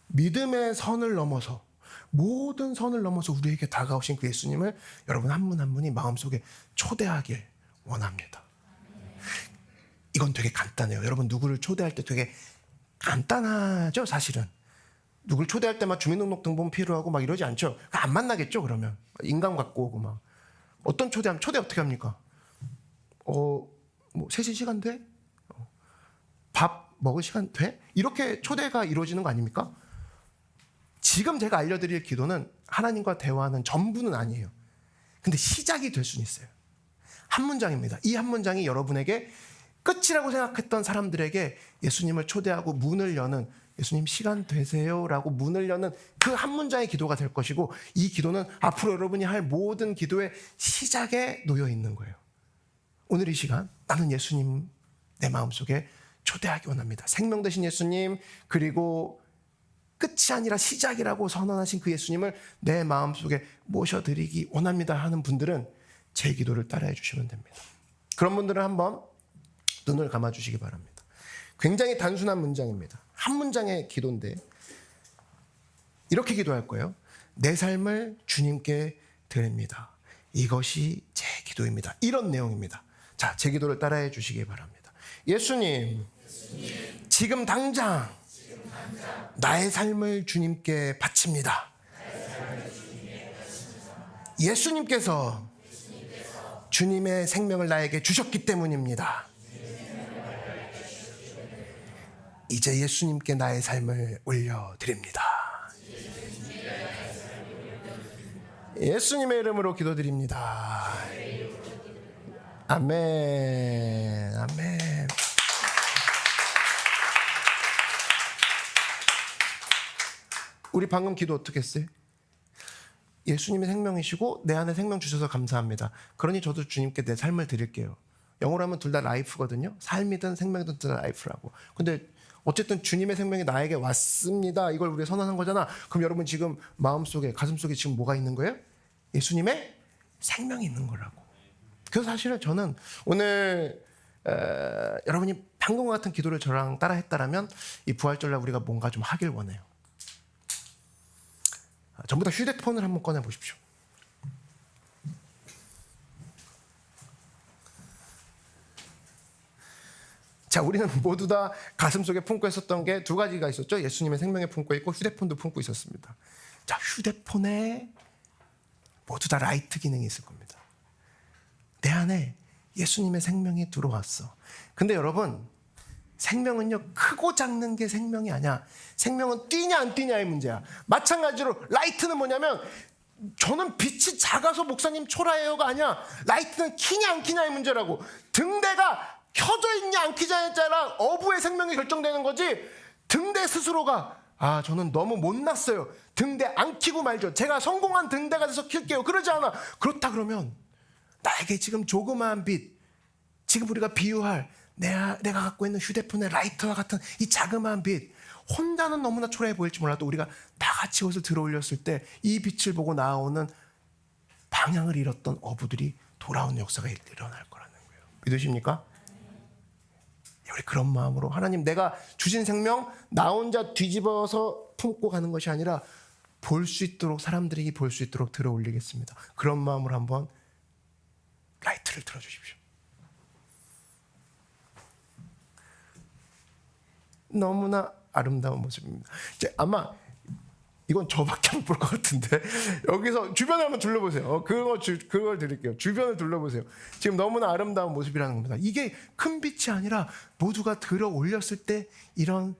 믿음의 선을 넘어서 모든 선을 넘어서 우리에게 다가오신 그 예수님을 여러분 한 분 한 분이 마음속에 초대하길 원합니다. 이건 되게 간단해요. 여러분 누구를 초대할 때 되게 간단하죠, 사실은. 누굴 초대할 때만 주민등록등본 필요하고 막 이러지 않죠. 안 만나겠죠, 그러면. 인감 갖고 오고 막. 어떤 초대하면, 초대 어떻게 합니까? 뭐 3시 시간 돼? 밥 먹을 시간 돼? 이렇게 초대가 이루어지는 거 아닙니까? 지금 제가 알려드릴 기도는 하나님과 대화하는 전부는 아니에요. 근데 시작이 될 수는 있어요. 한 문장입니다. 이 한 문장이 여러분에게 끝이라고 생각했던 사람들에게 예수님을 초대하고 문을 여는, 예수님 시간 되세요? 라고 문을 여는 그 한 문장의 기도가 될 것이고, 이 기도는 앞으로 여러분이 할 모든 기도의 시작에 놓여 있는 거예요. 오늘 이 시간 나는 예수님 내 마음속에 초대하기 원합니다. 생명 되신 예수님, 그리고 끝이 아니라 시작이라고 선언하신 그 예수님을 내 마음속에 모셔드리기 원합니다 하는 분들은 제 기도를 따라해 주시면 됩니다. 그런 분들은 한번 눈을 감아주시기 바랍니다. 굉장히 단순한 문장입니다. 한 문장의 기도인데 이렇게 기도할 거예요. 내 삶을 주님께 드립니다. 이것이 제 기도입니다. 이런 내용입니다. 자, 제 기도를 따라해 주시기 바랍니다. 예수님, 지금 당장 나의 삶을 주님께 바칩니다. 예수님께서 주님의 생명을 나에게 주셨기 때문입니다. 이제 예수님께 나의 삶을 올려드립니다. 예수님의 이름으로 기도드립니다. 아멘. 아멘. 우리 방금 기도 어떻게 했어요? 예수님이 생명이시고 내 안에 생명 주셔서 감사합니다. 그러니 저도 주님께 내 삶을 드릴게요. 영어로 하면 둘 다 라이프거든요. 삶이든 생명이든 둘 다 라이프라고. 근데 어쨌든 주님의 생명이 나에게 왔습니다. 이걸 우리가 선언한 거잖아. 그럼 여러분 지금 마음속에, 가슴속에 지금 뭐가 있는 거예요? 예수님의 생명이 있는 거라고. 그래서 사실은 저는 오늘 여러분이 방금 같은 기도를 저랑 따라 했다라면 이 부활절날 우리가 뭔가 좀 하길 원해요. 전부 다 휴대폰을 한번 꺼내 보십시오. 자, 우리는 모두 다 가슴속에 품고 있었던 게 두 가지가 있었죠. 예수님의 생명에 품고 있고 휴대폰도 품고 있었습니다. 자, 휴대폰에 모두 다 라이트 기능이 있을 겁니다. 내 안에 예수님의 생명이 들어왔어. 근데 여러분, 생명은요, 크고 작는 게 생명이 아니야. 생명은 뛰냐 안 뛰냐의 문제야. 마찬가지로 라이트는 뭐냐면, 저는 빛이 작아서 목사님 초라해요가 아니야. 라이트는 키냐 안 키냐의 문제라고. 등대가 켜져 있냐 안 켜져 있냐랑 어부의 생명이 결정되는 거지. 등대 스스로가 저는 너무 못났어요, 등대 안 켜고 말죠, 제가 성공한 등대가 돼서 켤게요, 그러지 않아. 그렇다 그러면 나에게 지금 조그마한 빛, 지금 우리가 비유할 내가 갖고 있는 휴대폰의 라이트와 같은 이 자그마한 빛, 혼자는 너무나 초라해 보일지 몰라도 우리가 다 같이 이것을 들어 올렸을 때 이 빛을 보고 나오는 방향을 잃었던 어부들이 돌아오는 역사가 일어날 거라는 거예요. 믿으십니까? 우리 그런 마음으로 하나님, 내가 주신 생명 나 혼자 뒤집어서 품고 가는 것이 아니라 볼 수 있도록, 사람들이 볼 수 있도록 들어 올리겠습니다. 그런 마음으로 한번 라이트를 들어주십시오. 너무나 아름다운 모습입니다. 이제 아마 이건 저밖에 못 볼 것 같은데 여기서 주변을 한번 둘러보세요. 그걸 드릴게요. 주변을 둘러보세요. 지금 너무나 아름다운 모습이라는 겁니다. 이게 큰 빛이 아니라 모두가 들어 올렸을 때 이런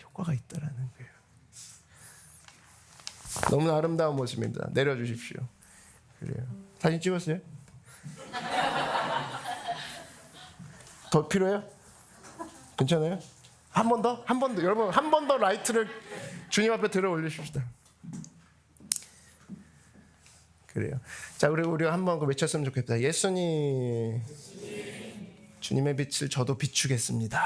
효과가 있다라는 거예요. 너무나 아름다운 모습입니다. 내려주십시오. 그래요. 사진 찍었어요? 더 필요해요? 괜찮아요? 한 번 더? 여러분, 한 번 더 라이트를 주님 앞에 들어 올리십시다. 그래요. 자, 그리고 우리가 한번 외쳤으면 좋겠다. 예수님, 주님의 빛을 저도 비추겠습니다.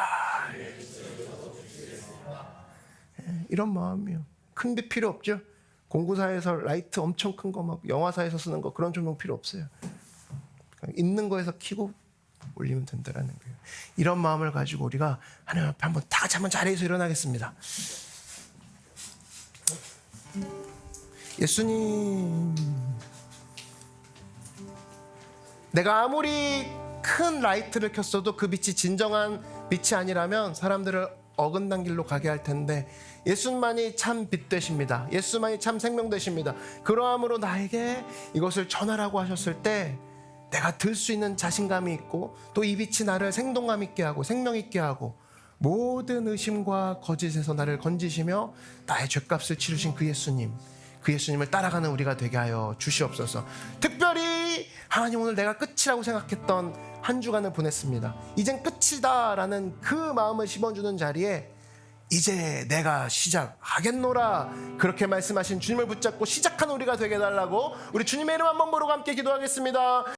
이런 마음이요. 큰 빛 필요 없죠. 공구사에서 라이트 엄청 큰 거, 막 영화사에서 쓰는 거, 그런 조명 필요 없어요. 있는 거에서 켜고 올리면 된다라는 거예요. 이런 마음을 가지고 우리가 하나님 앞에 한번 다 같이 한번 자리에서 일어나겠습니다. 예수님, 내가 아무리 큰 라이트를 켰어도 그 빛이 진정한 빛이 아니라면 사람들을 어긋난 길로 가게 할 텐데, 예수만이 참 빛 되십니다. 예수만이 참 생명 되십니다. 그러함으로 나에게 이것을 전하라고 하셨을 때 내가 들 수 있는 자신감이 있고, 또 이 빛이 나를 생동감 있게 하고 생명 있게 하고 모든 의심과 거짓에서 나를 건지시며 나의 죗값을 치르신 그 예수님을 따라가는 우리가 되게 하여 주시옵소서. 특별히 하나님, 오늘 내가 끝이라고 생각했던 한 주간을 보냈습니다. 이젠 끝이다라는 그 마음을 심어주는 자리에 이제 내가 시작하겠노라, 그렇게 말씀하신 주님을 붙잡고 시작한 우리가 되게 해달라고 우리 주님의 이름 한번 부르고 함께 기도하겠습니다.